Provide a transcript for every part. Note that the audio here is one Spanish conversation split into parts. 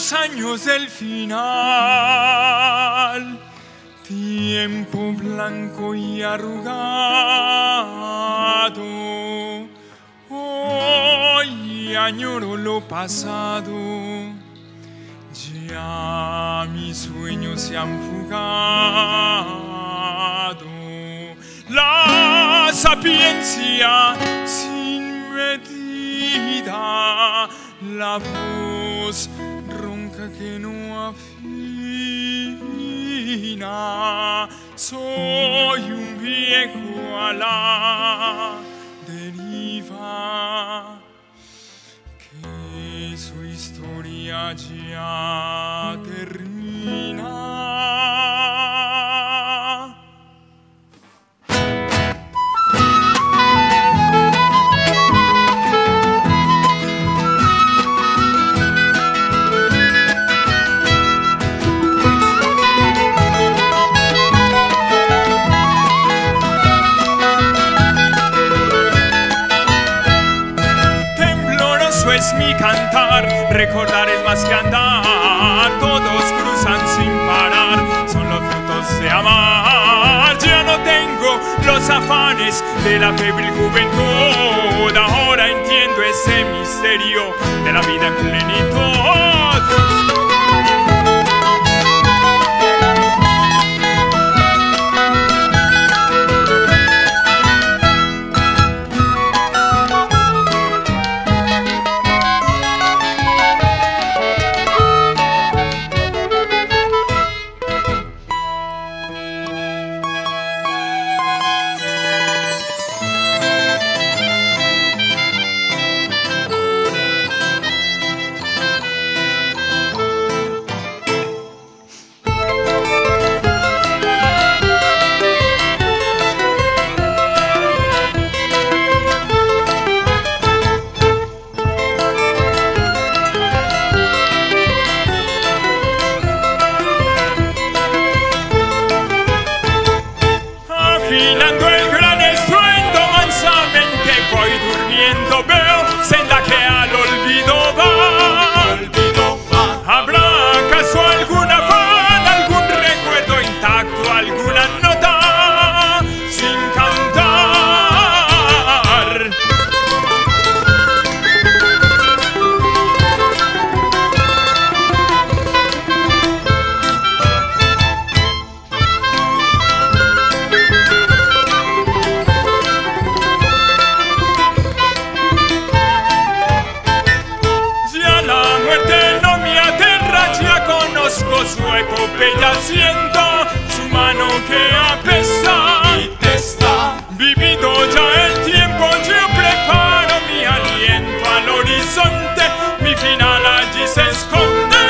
los años del final, tiempo blanco y arrugado. Hoy añoro lo pasado, ya mis sueños se han fugado. La sapiencia sin medida, la voz ronca que no afina. Soy un viejo a la deriva, que su historia ya termina. Es mi cantar, recordar es más que andar, todos cruzan sin parar, son los frutos de amar. Ya no tengo los afanes de la febril juventud, ahora entiendo ese misterio de la vida en plenitud. Afinando el gran estruendo, mansamente voy durmiendo, veo senda que al olvido va. ¿Habrá acaso algún afán, algún recuerdo intacto, alguna nota sin cantar? Su epopeya siento, su mano que apesta y testa. Vivido ya el tiempo, yo preparo mi aliento al horizonte, mi final allí se esconde.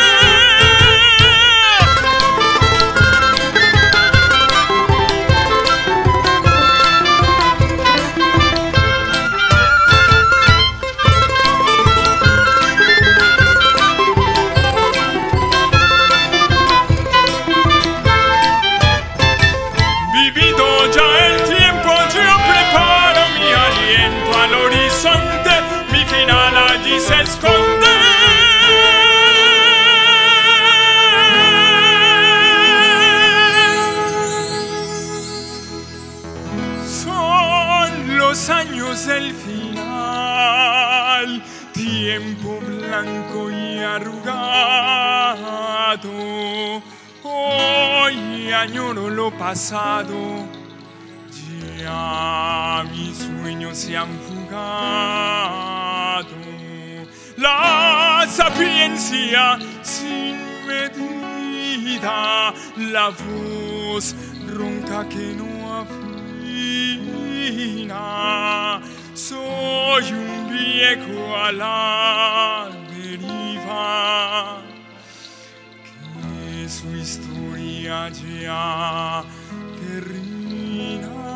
Los años del final, tiempo blanco y arrugado. Hoy añoro lo pasado, ya mis sueños se han fugado. La sapiencia sin medida, la voz ronca que no afina. Soy un viejo a la deriva, que su historia ya termina.